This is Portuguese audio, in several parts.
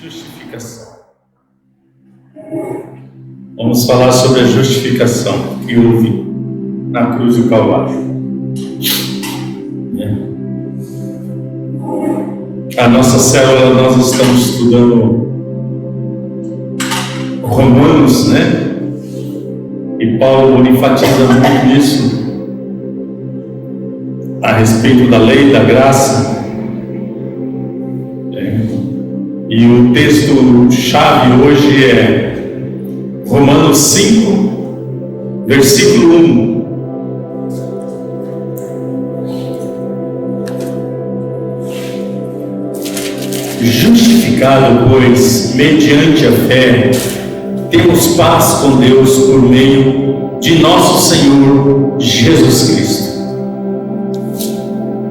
Justificação. Vamos falar sobre a justificação que houve na cruz do Calvário. A nossa célula, nós estamos estudando Romanos, né? E Paulo enfatiza muito nisso, a respeito da lei, da graça. E o texto-chave hoje é Romanos 5, versículo 1. Justificado, pois, mediante a fé, temos paz com Deus por meio de nosso Senhor Jesus Cristo.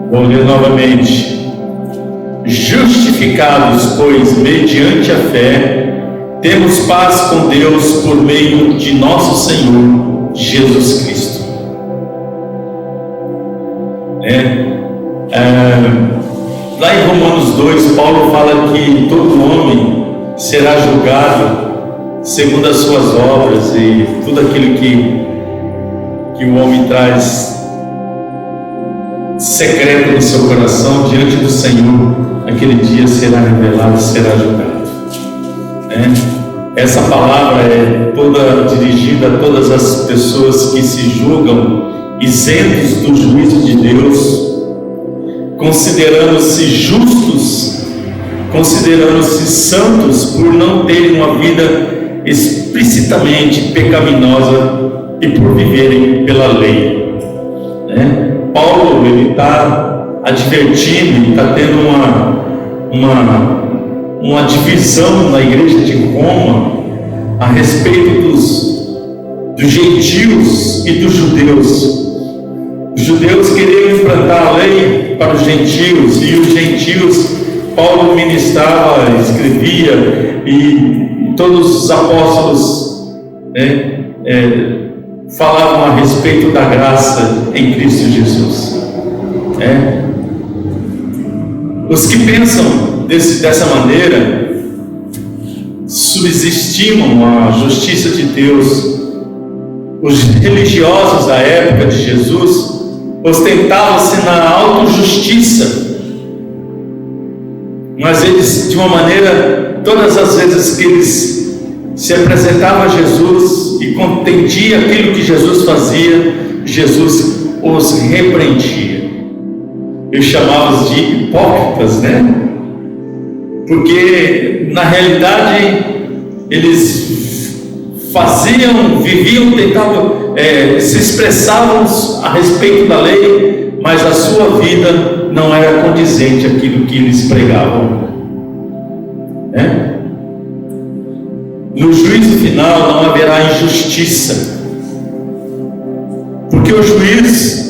Vou ler novamente. Justificados, pois, mediante a fé, temos paz com Deus por meio de nosso Senhor Jesus Cristo. Lá em Romanos 2, Paulo fala que todo homem será julgado segundo as suas obras, e tudo aquilo que o homem traz secreto no seu coração diante do Senhor, aquele dia será revelado e será julgado. Essa palavra é toda dirigida a todas as pessoas que se julgam isentos do juízo de Deus, considerando-se justos, considerando-se santos por não terem uma vida explicitamente pecaminosa e por viverem pela lei. Paulo, ele está advertindo, está tendo uma divisão na igreja de Roma a respeito dos gentios e dos judeus. Os judeus queriam implantar a lei para os gentios, e os gentios, Paulo ministrava, escrevia, e todos os apóstolos falavam a respeito da graça em Cristo Jesus. Os que pensam dessa maneira subestimam a justiça de Deus. Os religiosos da época de Jesus ostentavam-se na autojustiça, mas eles, de uma maneira, todas as vezes que eles se apresentavam a Jesus e contendia aquilo que Jesus fazia, Jesus os repreendia. Eu chamava-os de hipócritas, Porque na realidade eles viviam, tentavam, se expressavam a respeito da lei, mas a sua vida não era condizente àquilo que eles pregavam. No juízo final não haverá injustiça, porque o juiz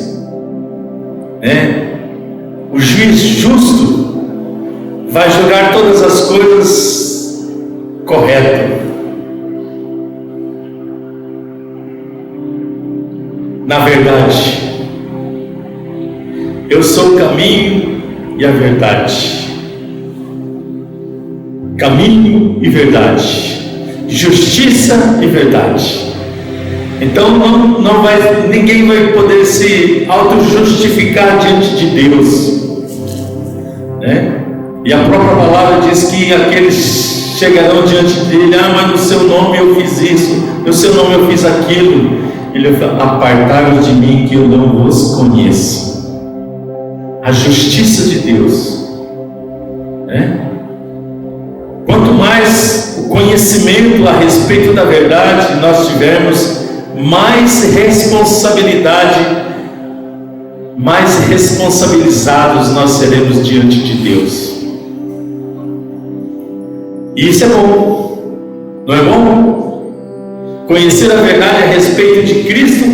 justo vai julgar todas as coisas corretas. Na verdade, eu sou o caminho e a verdade. Caminho e verdade. Justiça e verdade. Então ninguém vai poder se auto-justificar diante de Deus. E a própria palavra diz que aqueles chegarão diante dele: mas no seu nome eu fiz isso, no seu nome eu fiz aquilo. Ele fala: apartai-vos de mim, que eu não vos conheço. A justiça de Deus. Quanto mais o conhecimento a respeito da verdade nós tivermos, mais responsabilidade, mais responsabilizados nós seremos diante de Deus. E isso é bom, não é bom? Conhecer a verdade a respeito de Cristo,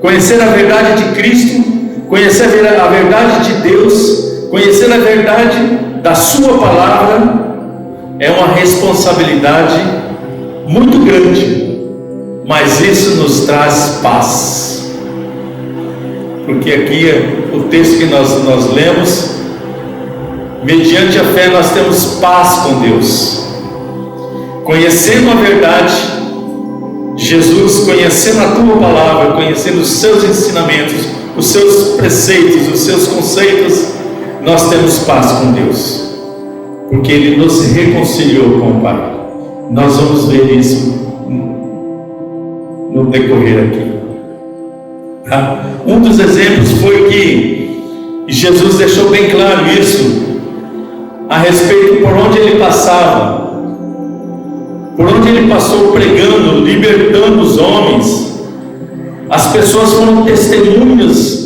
conhecer a verdade de Cristo, conhecer a verdade de Deus, conhecer a verdade da sua palavra, é uma responsabilidade muito grande, mas isso nos traz paz. Porque aqui o texto que nós lemos, mediante a fé nós temos paz com Deus. conhecendo a verdade, Jesus, conhecendo a tua palavra, conhecendo os seus ensinamentos, os seus preceitos, os seus conceitos, nós temos paz com Deus, porque Ele nos reconciliou com o Pai. Nós vamos ver isso no decorrer aqui. Um dos exemplos foi que Jesus deixou bem claro isso a respeito por onde Ele passava, por onde Ele passou pregando, libertando os homens. As pessoas foram testemunhas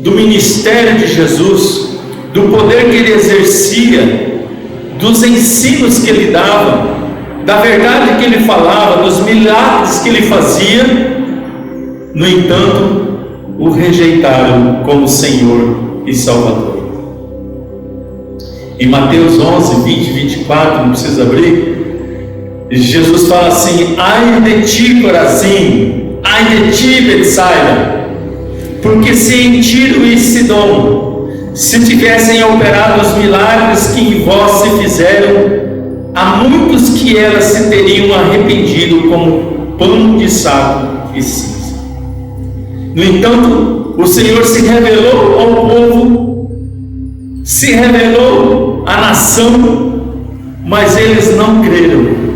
do ministério de Jesus, do poder que Ele exercia, dos ensinos que Ele dava, da verdade que Ele falava, dos milagres que Ele fazia. No entanto, o rejeitaram como Senhor e Salvador. Em Mateus 11, 20 e 24, não precisa abrir, Jesus fala assim: ai de ti, Corazim, ai de ti, Betsaida, porque se em Tiro e Sidom se tivessem operado os milagres que em vós se fizeram, há muitos que elas se teriam arrependido como pano de saco e cinza. No entanto, o Senhor se revelou ao povo, se revelou à nação, mas eles não creram.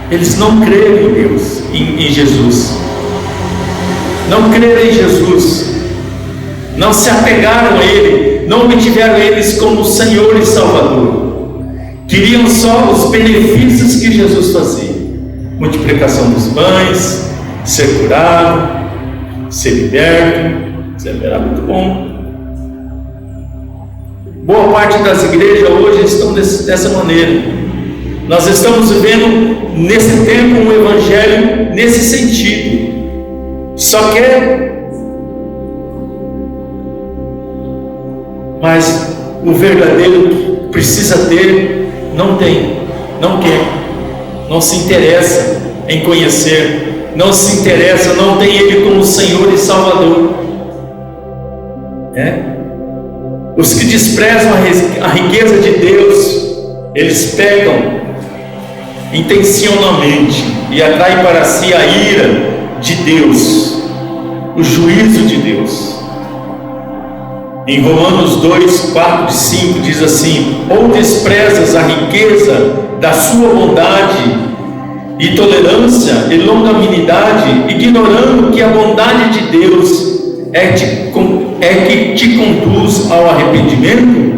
Eles não creram em Deus, em Jesus. Não creram em Jesus. Não se apegaram a Ele. Não obtiveram eles como Senhor e Salvador. Queriam só os benefícios que Jesus fazia: multiplicação dos pães, ser curado, ser liberto. Isso era muito bom. Boa parte das igrejas hoje estão dessa maneira. Nós estamos vivendo nesse tempo um evangelho nesse sentido. Só quer, mas o verdadeiro que precisa ter, não tem, não quer, não se interessa em conhecer, não se interessa, não tem Ele como Senhor e Salvador. Os que desprezam a riqueza de Deus, eles pegam intencionalmente e atraem para si a ira de Deus, o juízo de Deus. Em Romanos 2, 4 e 5 diz assim: ou desprezas a riqueza da sua bondade e tolerância e longanimidade, ignorando que a bondade de Deus é que te conduz ao arrependimento?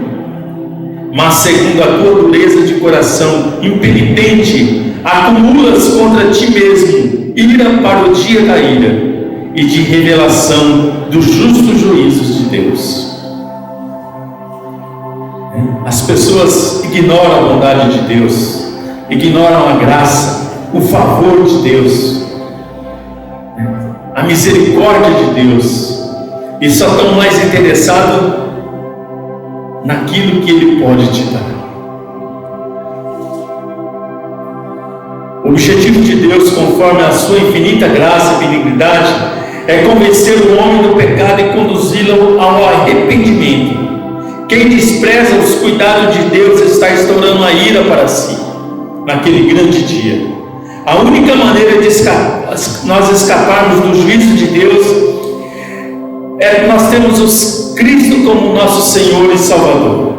Mas segundo a tua dureza de coração impenitente, acumulas contra ti mesmo ira para o dia da ira e de revelação dos justos juízos de Deus. As pessoas ignoram a bondade de Deus, ignoram a graça, o favor de Deus, a misericórdia de Deus, e só estão mais interessados naquilo que Ele pode te dar. O objetivo de Deus, conforme a sua infinita graça e benignidade, é convencer o homem do pecado e conduzi-lo ao arrependimento. Quem despreza os cuidados de Deus está estourando a ira para si, naquele grande dia. A única maneira de nós escaparmos do juízo de Deus é que nós temos Cristo como nosso Senhor e Salvador.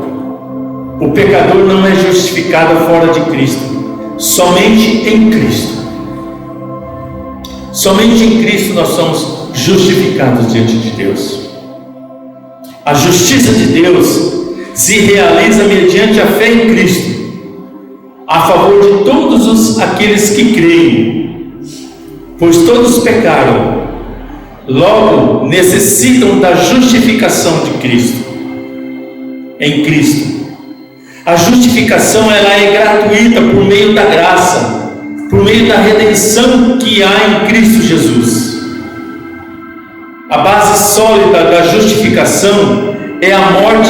O pecador não é justificado fora de Cristo, somente em Cristo. Somente em Cristo nós somos justificados diante de Deus. A justiça de Deus se realiza mediante a fé em Cristo, a favor de todos aqueles que creem, pois todos pecaram, logo necessitam da justificação de Cristo. Em Cristo, a justificação ela é gratuita por meio da graça, por meio da redenção que há em Cristo Jesus. A base sólida da justificação é a morte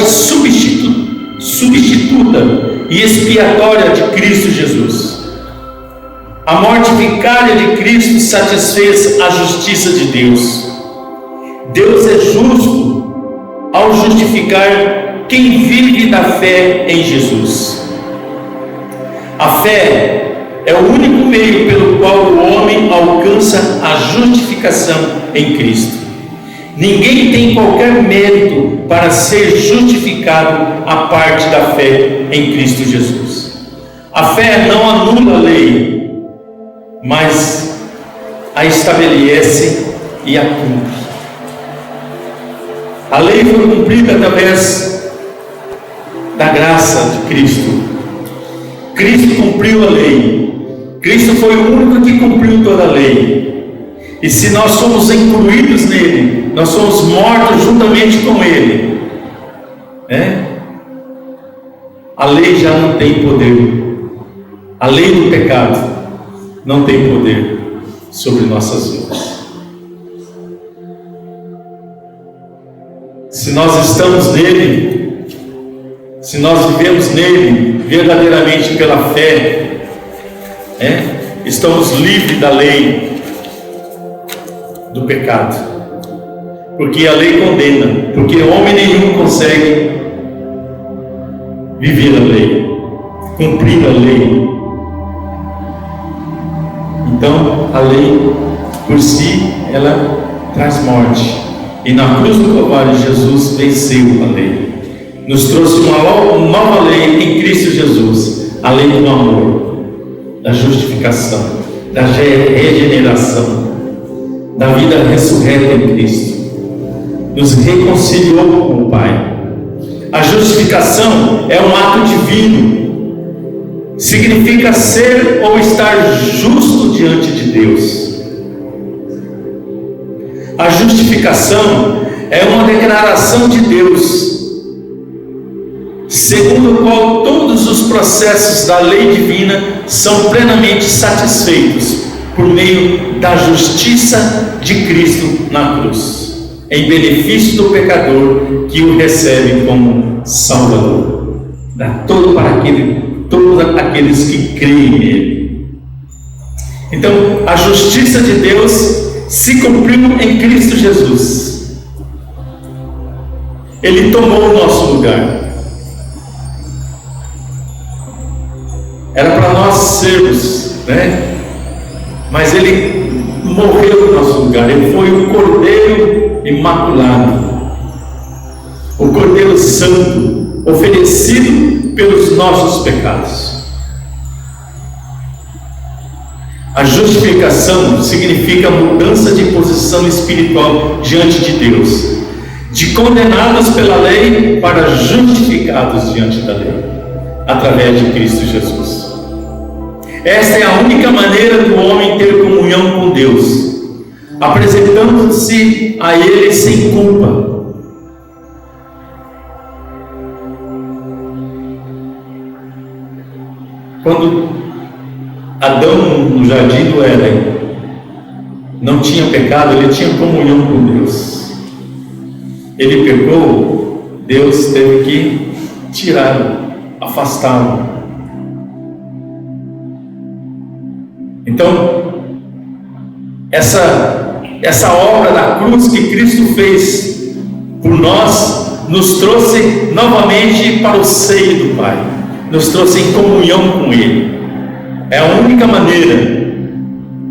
substituta e expiatória de Cristo Jesus. A morte vicária de Cristo satisfez a justiça de Deus. Deus é justo ao justificar quem vive da fé em Jesus. A fé é o único meio pelo qual o homem alcança a justificação em Cristo. Ninguém tem qualquer mérito para ser justificado à parte da fé em Cristo Jesus. A fé não anula a lei, mas a estabelece e a cumpre. A lei foi cumprida através da graça de Cristo. Cristo cumpriu a lei. Cristo foi o único que cumpriu toda a lei. E se nós somos incluídos nele, nós somos mortos juntamente com ele, a lei já não tem poder. A lei do pecado não tem poder sobre nossas vidas. Se nós estamos nele, se nós vivemos nele verdadeiramente pela fé, estamos livres da lei do pecado, porque a lei condena, porque homem nenhum consegue viver a lei, cumprir a lei. Então a lei por si ela traz morte, e na cruz do Calvário Jesus venceu a lei, nos trouxe uma nova lei em Cristo Jesus, a lei do amor, da justificação, da regeneração, da vida ressurreta em Cristo. Nos reconciliou com o Pai. A justificação é um ato divino, significa ser ou estar justo diante de Deus. A justificação é uma declaração de Deus, segundo o qual todos os processos da lei divina são plenamente satisfeitos por meio da justiça de Cristo na cruz, em benefício do pecador que o recebe como Salvador. Dá todo para todos aqueles que creem nele. Então, a justiça de Deus se cumpriu em Cristo Jesus. Ele tomou o nosso lugar. Era para nós sermos, mas ele morreu no nosso lugar. Ele foi o Cordeiro imaculado, o Cordeiro santo, oferecido pelos nossos pecados. A justificação significa mudança de posição espiritual diante de Deus, de condenados pela lei para justificados diante da lei, através de Cristo Jesus. Esta é a única maneira do homem ter comunhão com Deus, apresentando-se a Ele sem culpa. Quando Adão, no jardim do Éden, não tinha pecado, ele tinha comunhão com Deus. Ele pecou, Deus teve que tirá-lo, afastá-lo. Então, essa obra da cruz que Cristo fez por nós, nos trouxe novamente para o seio do Pai, nos trouxe em comunhão com Ele. É a única maneira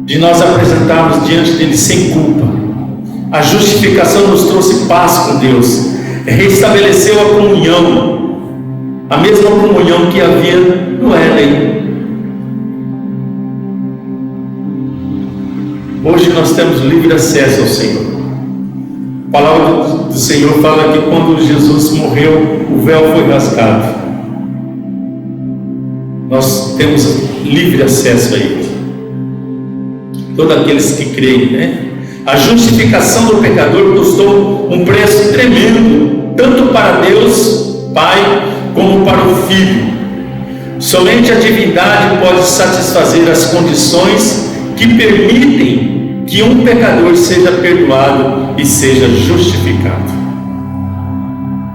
de nós apresentarmos diante dele sem culpa. A justificação nos trouxe paz com Deus, restabeleceu a comunhão, a mesma comunhão que havia no Éden. Hoje nós temos livre acesso ao Senhor. A palavra do Senhor fala que quando Jesus morreu, o véu foi rasgado. Nós temos livre acesso a Ele. Todos aqueles que creem, A justificação do pecador custou um preço tremendo, tanto para Deus, Pai, como para o Filho. Somente a divindade pode satisfazer as condições que permitem que um pecador seja perdoado e seja justificado.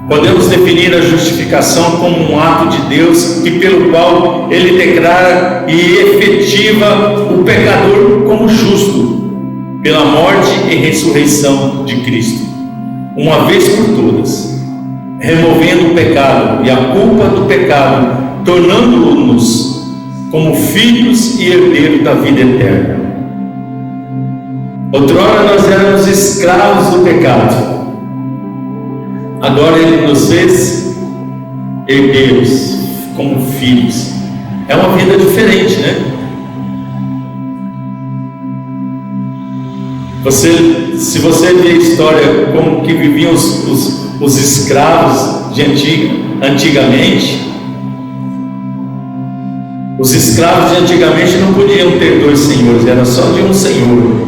Podemos definir a justificação como um ato de Deus pelo qual Ele declara e efetiva o pecador como justo, pela morte e ressurreição de Cristo, uma vez por todas, removendo o pecado e a culpa do pecado, tornando-nos como filhos e herdeiros da vida eterna. Outrora nós éramos escravos do pecado, agora Ele nos fez herdeiros, como filhos. É uma vida diferente, né? Se você ver a história como que viviam os escravos de antigamente, os escravos de antigamente não podiam ter dois senhores, era só de um senhor.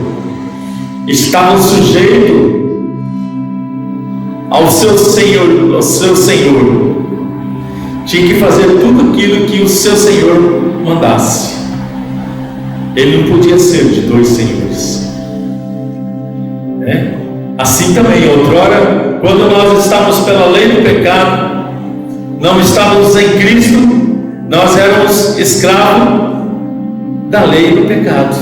Estavam sujeitos ao seu senhor. Tinha que fazer tudo aquilo que o seu senhor mandasse. Ele não podia ser de dois senhores. Assim também, outrora, quando nós estávamos pela lei do pecado, não estávamos em Cristo, nós éramos escravos da lei do pecado.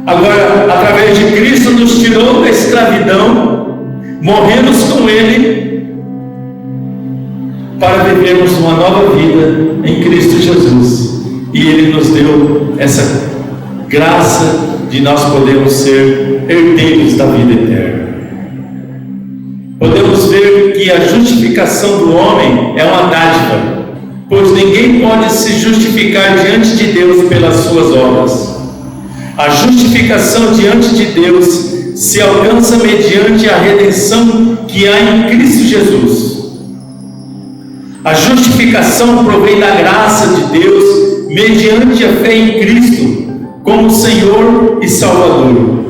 Agora, através de Cristo, nos tirou da escravidão, morremos com Ele, para vivermos uma nova vida em Cristo Jesus. E Ele nos deu essa graça de nós podermos ser herdeiros da vida eterna. Podemos ver que a justificação do homem é uma dádiva, pois ninguém pode se justificar diante de Deus pelas suas obras. A justificação diante de Deus se alcança mediante a redenção que há em Cristo Jesus. A justificação provém da graça de Deus mediante a fé em Cristo como Senhor e Salvador.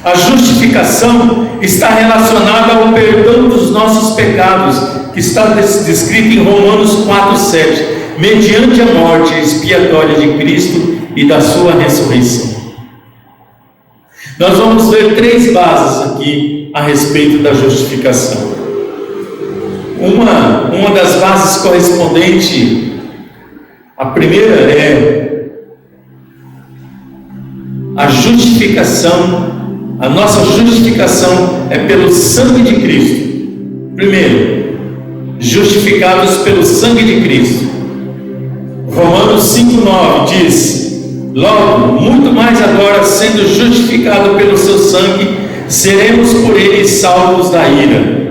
A justificação está relacionada ao perdão dos nossos pecados, que está descrito em Romanos 4:7, mediante a morte expiatória de Cristo e da sua ressurreição. Nós vamos ver três bases aqui a respeito da justificação. Uma das bases correspondente, a primeira é a justificação. A nossa justificação é pelo sangue de Cristo. Primeiro, justificados pelo sangue de Cristo. Romanos 5:9 diz: logo, muito mais agora, sendo justificado pelo seu sangue, seremos por ele salvos da ira.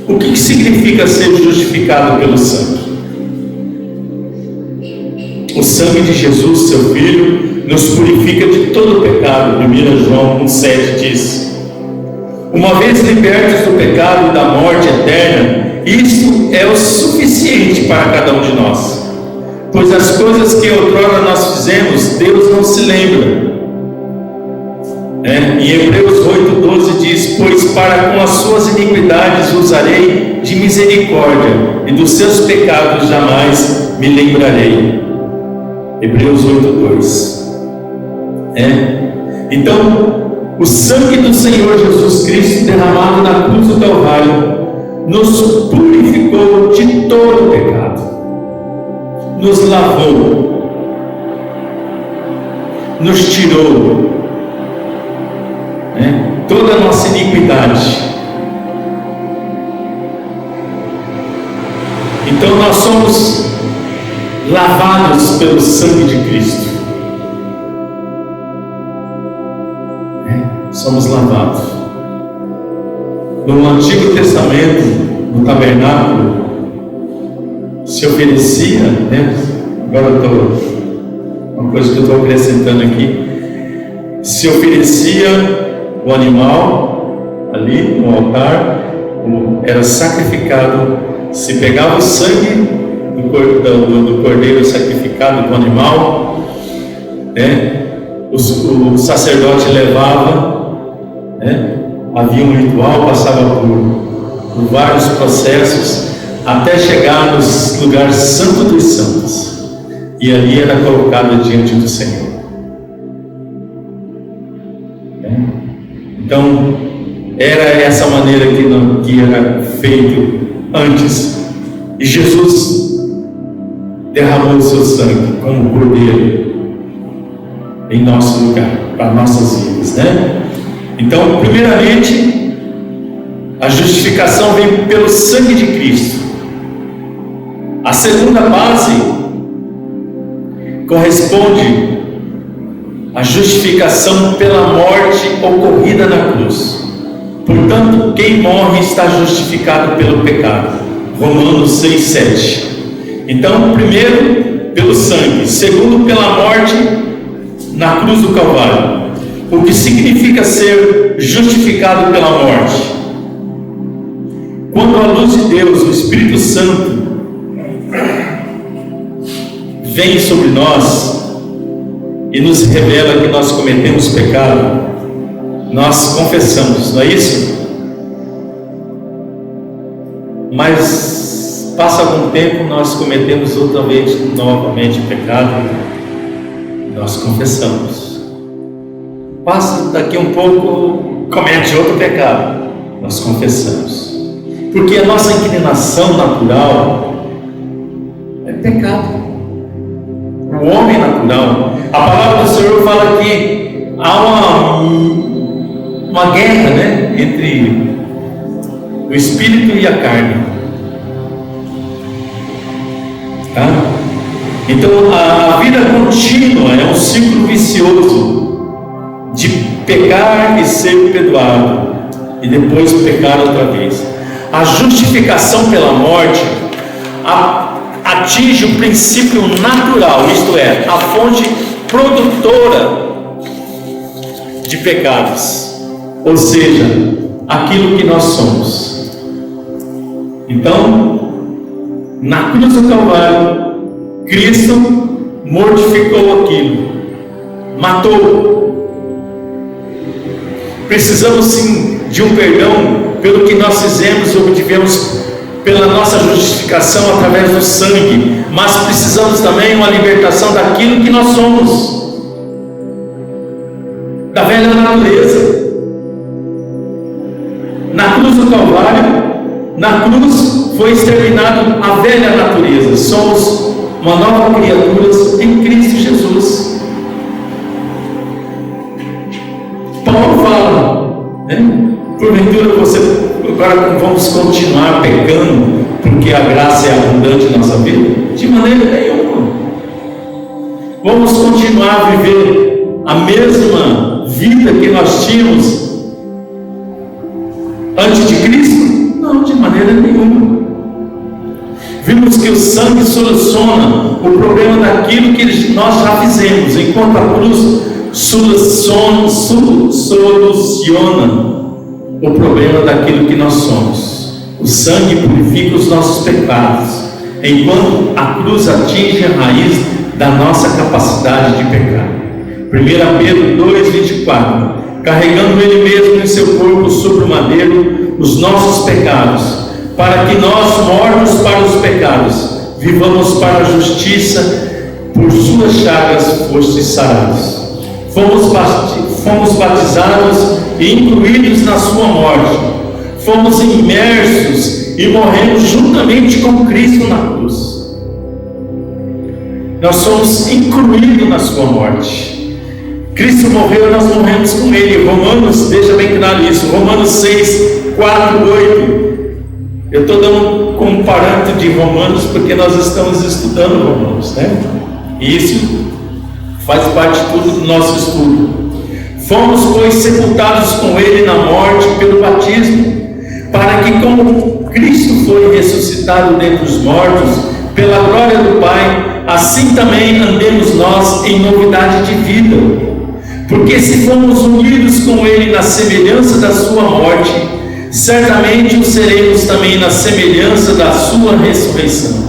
O que significa ser justificado pelo sangue? O sangue de Jesus, seu Filho, nos purifica de todo o pecado. 1 João 1,7 diz: uma vez libertos do pecado e da morte eterna, isto é o suficiente para cada um de nós, pois as coisas que outrora nós fizemos, Deus não se lembra. Em Hebreus 8:12 diz: pois para com as suas iniquidades usarei de misericórdia, e dos seus pecados jamais me lembrarei. Hebreus 8:2. Então, o sangue do Senhor Jesus Cristo derramado na cruz do Calvário nos purificou de todo o pecado, nos lavou, nos tirou toda a nossa iniquidade. Então nós somos lavados pelo sangue de Cristo. Somos lavados. No Antigo Testamento, no tabernáculo, se oferecia, agora uma coisa que eu estou acrescentando aqui, se oferecia o animal ali no altar, era sacrificado, se pegava o sangue do cordeiro sacrificado, do animal, o sacerdote levava, havia um ritual, passava por vários processos, até chegar nos lugares santos dos santos, e ali era colocado diante do Senhor. Então, era essa maneira que era feito antes, e Jesus derramou o seu sangue como cordeiro em nosso lugar, para nossas vidas, Então, primeiramente, A justificação vem pelo sangue de Cristo. A segunda base corresponde à justificação pela morte ocorrida na cruz. Portanto, quem morre está justificado pelo pecado. Romanos 6:7. Então, primeiro pelo sangue, segundo pela morte na cruz do Calvário. O que significa ser justificado pela morte? Quando a luz de Deus, o Espírito Santo, vem sobre nós e nos revela que nós cometemos pecado, nós confessamos, não é isso? Mas passa algum tempo, nós cometemos outra vez novamente pecado, nós confessamos. Passa daqui um pouco, comete outro pecado, nós confessamos. Porque a nossa inclinação natural é pecado. O homem natural, a palavra do Senhor fala que há uma guerra, né, entre o espírito e a carne. Tá? Então a vida contínua é um ciclo vicioso de pecar e ser perdoado e depois pecar outra vez. A justificação pela morte atinge o princípio natural, isto é, a fonte produtora de pecados, ou seja, aquilo que nós somos. Então, na cruz do Calvário, Cristo mortificou aquilo, matou. Precisamos sim de um perdão pelo que nós fizemos, obtivemos pela nossa justificação através do sangue, mas precisamos também uma libertação daquilo que nós somos, da velha natureza. Na cruz do Calvário, na cruz foi exterminado a velha natureza. Somos uma nova criatura em Cristo Jesus. Paulo fala, né? Porventura agora vamos continuar pecando porque a graça é abundante em nossa vida? De maneira nenhuma. Vamos continuar a viver a mesma vida que nós tínhamos antes de Cristo? Não, de maneira nenhuma. Vimos que o sangue soluciona o problema daquilo que nós já fizemos, enquanto a cruz soluciona o problema daquilo que nós somos. O sangue purifica os nossos pecados, enquanto a cruz atinge a raiz da nossa capacidade de pecar. 1 Pedro 2:24, carregando Ele mesmo em seu corpo sobre o madeiro os nossos pecados, para que nós, mortos para os pecados, vivamos para a justiça, por suas chagas fostes sarados. Fomos batizados e incluídos na sua morte, fomos imersos e morremos juntamente com Cristo na cruz. Nós somos incluídos na sua morte. Cristo morreu e nós morremos com Ele. Romanos, deixa bem claro isso, Romanos 6:4-8. Eu estou dando como parâmetro de Romanos porque nós estamos estudando Romanos, né? E isso faz parte de tudo do nosso estudo. Fomos, pois, sepultados com Ele na morte pelo batismo, para que, como Cristo foi ressuscitado dentre os mortos, pela glória do Pai, assim também andemos nós em novidade de vida. Porque se fomos unidos com Ele na semelhança da sua morte, certamente o seremos também na semelhança da sua ressurreição.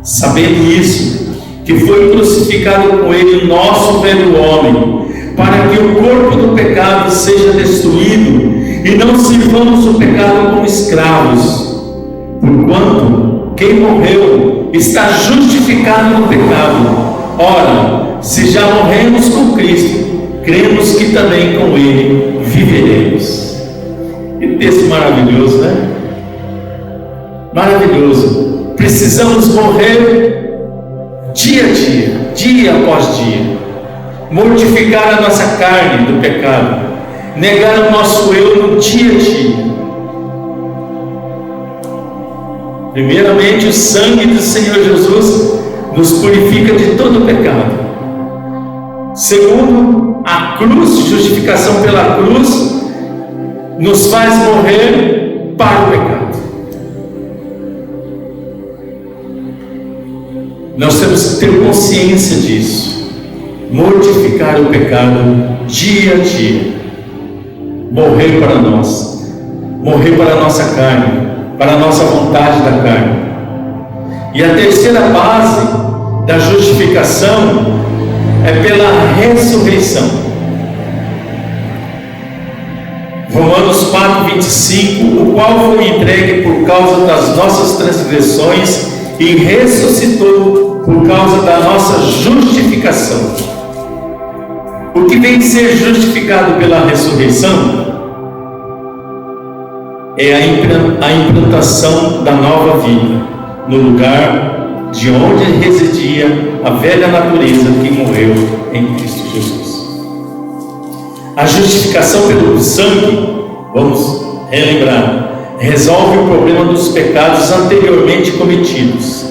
Sabendo isso, que foi crucificado com Ele o nosso velho homem, para que o corpo do pecado seja destruído, e não sirvamos o pecado como escravos, porquanto quem morreu está justificado no pecado. Ora, se já morremos com Cristo, cremos que também com Ele viveremos. Que texto maravilhoso, né? Maravilhoso. Precisamos morrer dia a dia, dia após dia, mortificar a nossa carne do pecado, negar o nosso eu no dia a dia, Primeiramente, o sangue do Senhor Jesus nos purifica de todo pecado. Segundo, a cruz, justificação pela cruz, nos faz morrer para o pecado. Nós temos que ter consciência disso, mortificar o pecado dia a dia, morrer para nós, morrer para a nossa carne, para a nossa vontade da carne. E a terceira base da justificação é pela ressurreição. Romanos 4:25, o qual foi entregue por causa das nossas transgressões e ressuscitou por causa da nossa justificação. O que vem ser justificado pela ressurreição é a implantação da nova vida no lugar de onde residia a velha natureza que morreu em Cristo Jesus. A justificação pelo sangue, vamos relembrar, resolve o problema dos pecados anteriormente cometidos.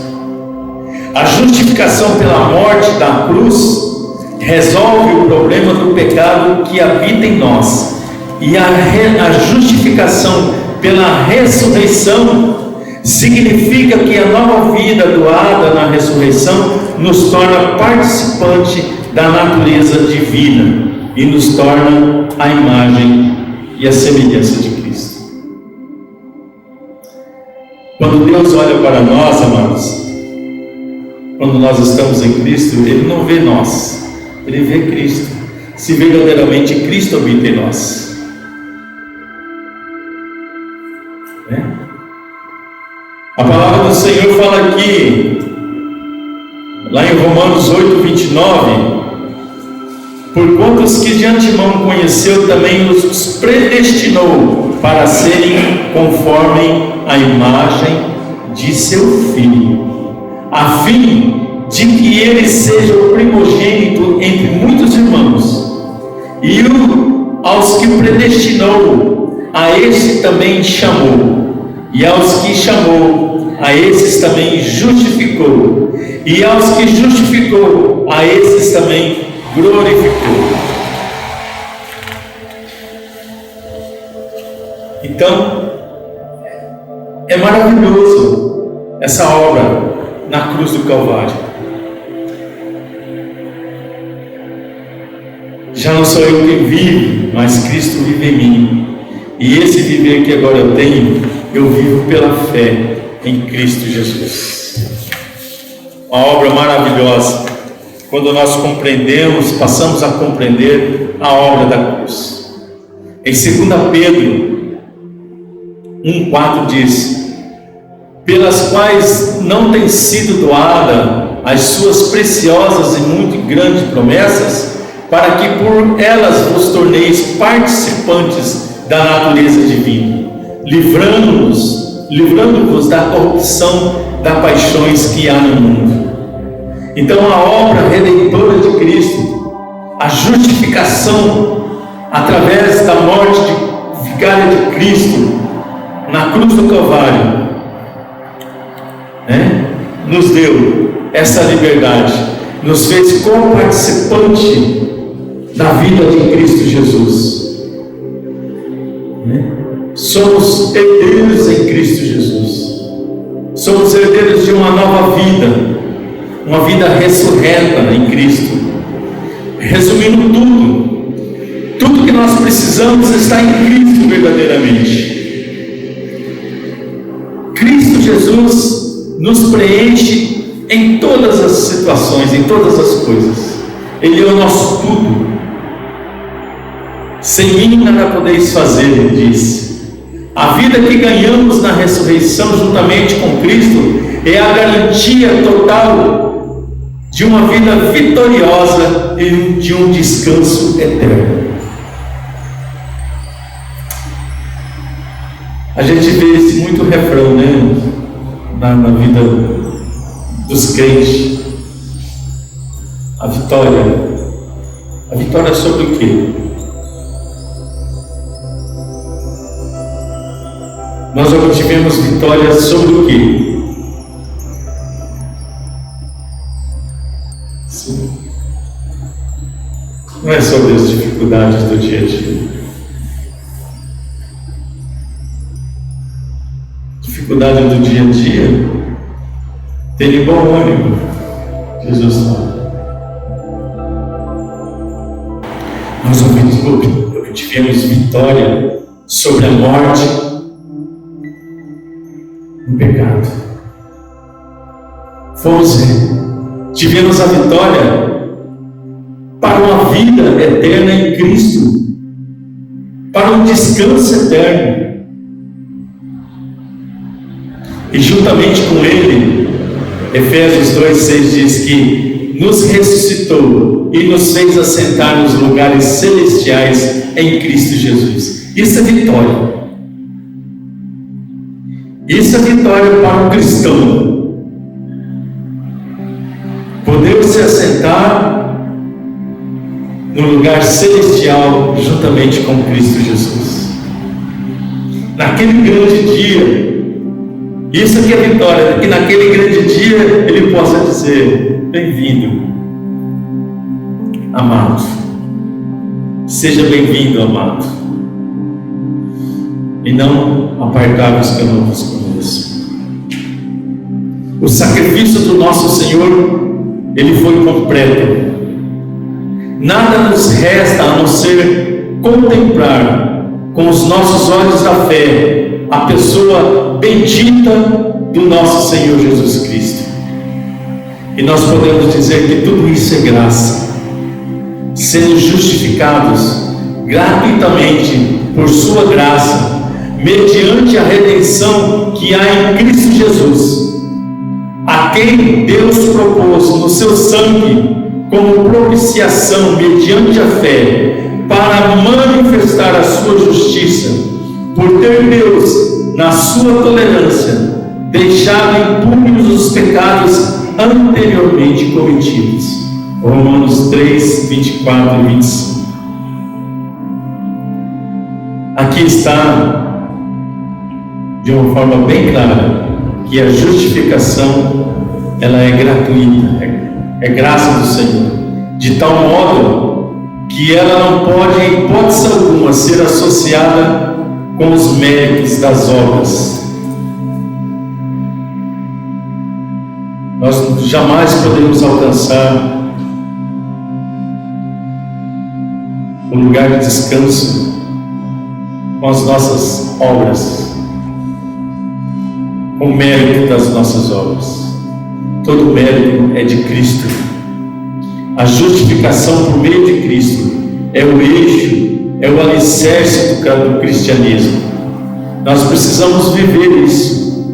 A justificação pela morte da cruz resolve o problema do pecado que habita em nós. E a justificação pela ressurreição significa que a nova vida doada na ressurreição nos torna participante da natureza divina e nos torna a imagem e a semelhança de Cristo. Quando Deus olha para nós, amados, quando nós estamos em Cristo, Ele não vê nós, Ele vê Cristo. Se verdadeiramente Cristo habita em nós, a palavra do Senhor fala aqui, lá em Romanos 8:29, porquanto os que de antemão conheceu também os predestinou para serem conforme a imagem de seu Filho, a fim de que ele seja o primogênito entre muitos irmãos. E aos que predestinou, a esse também chamou. E aos que chamou, a esses também justificou. E aos que justificou, a esses também glorificou. Então, é maravilhoso essa obra na cruz do Calvário. Já não sou eu quem vive, mas Cristo vive em mim. E esse viver que agora eu tenho, eu vivo pela fé em Cristo Jesus. Uma obra maravilhosa, quando nós compreendemos, passamos a compreender a obra da cruz. Em 2 Pedro 1,4 diz: pelas quais não tem sido doada as suas preciosas e muito grandes promessas, para que por elas vos torneis participantes da natureza divina, livrando-vos da corrupção das paixões que há no mundo. Então a obra redentora de Cristo, a justificação através da morte vicária de Cristo na cruz do Calvário, nos deu essa liberdade, nos fez co-participante da vida de Cristo Jesus. Somos herdeiros em Cristo Jesus, somos herdeiros de uma nova vida, uma vida ressurreta em Cristo. Resumindo tudo que nós precisamos está em Cristo verdadeiramente. Cristo Jesus nos preenche em todas as situações, em todas as coisas. Ele é o nosso tudo. Sem mim nada podeis fazer, ele disse. A vida que ganhamos na ressurreição juntamente com Cristo é a garantia total de uma vida vitoriosa e de um descanso eterno. A gente vê esse muito refrão, na vida dos crentes. A vitória sobre o quê? Nós obtivemos vitória sobre o quê? Não é sobre as dificuldades do dia a dia. Dificuldade do dia a dia, tem de bom ânimo, Jesus fala. Nós obtivemos vitória sobre a morte no pecado. Tivemos a vitória para uma vida eterna em Cristo, para um descanso eterno. E juntamente com Ele, Efésios 2,6 diz que nos ressuscitou e nos fez assentar nos lugares celestiais em Cristo Jesus. Isso é vitória. Isso é vitória para um cristão. Poder se assentar no lugar celestial juntamente com Cristo Jesus. Naquele grande dia, isso aqui é vitória, que naquele grande dia Ele possa dizer: bem-vindo, amado. Seja bem-vindo, amado. E não apartai-vos que eu não vos conheço. O sacrifício do nosso Senhor, Ele foi completo. Nada nos resta a não ser contemplar com os nossos olhos da fé a pessoa bendita do nosso Senhor Jesus Cristo. E nós podemos dizer que tudo isso é graça, sendo justificados gratuitamente por sua graça, mediante a redenção que há em Cristo Jesus, a quem Deus propôs no seu sangue como propiciação mediante a fé, para manifestar a sua justiça, por ter Deus, na sua tolerância, deixado impunes os pecados anteriormente cometidos. Romanos 3, 24 e 25. Aqui está, de uma forma bem clara, que a justificação, ela é gratuita, é graça do Senhor, de tal modo que ela não pode, em hipótese alguma, ser associada com os méritos das obras. Nós jamais podemos alcançar o lugar de descanso com as nossas obras, com o mérito das nossas obras. Todo mérito é de Cristo. A justificação por meio de Cristo é o eixo, é o alicerce do cristianismo. Nós precisamos viver isso,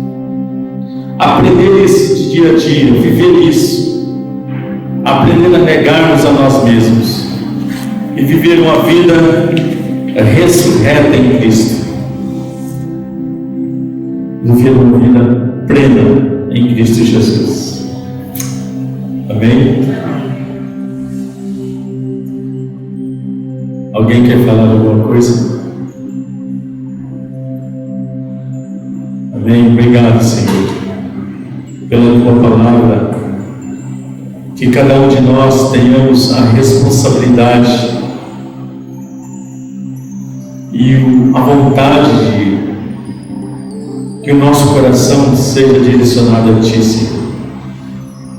aprender isso de dia a dia, viver isso, aprender a negarmos a nós mesmos e viver uma vida ressurreta em Cristo, viver uma vida plena em Cristo Jesus. Amém? Alguém quer falar alguma coisa? Amém? Obrigado, Senhor, pela Tua palavra. Que cada um de nós tenhamos a responsabilidade e a vontade de que o nosso coração seja direcionado a Ti, Senhor.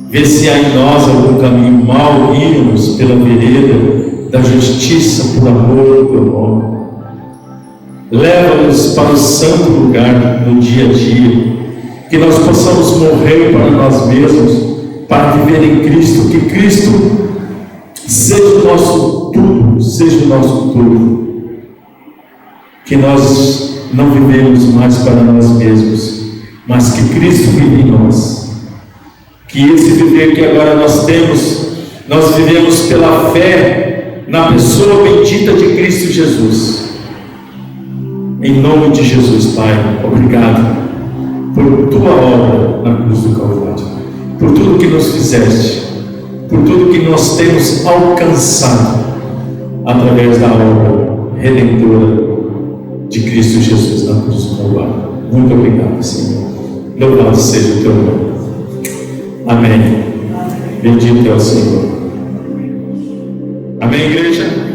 Vê se há em nós algum caminho mau, irmos pela vereda da justiça, por amor do Teu nome. Leva-nos para o santo lugar no dia a dia, que nós possamos morrer para nós mesmos, para viver em Cristo, que Cristo seja o nosso tudo, seja o nosso tudo, que nós não vivemos mais para nós mesmos, mas que Cristo vive em nós, que esse viver que agora nós temos, nós vivemos pela fé na pessoa bendita de Cristo Jesus. Em nome de Jesus, Pai, obrigado por Tua obra na cruz do Calvário, por tudo que nos fizeste, por tudo que nós temos alcançado através da obra redentora de Cristo Jesus na cruz do Calvário. Muito obrigado, Senhor. Louvado seja o Teu nome. Amém. Bendito é o Senhor. Amém, igreja?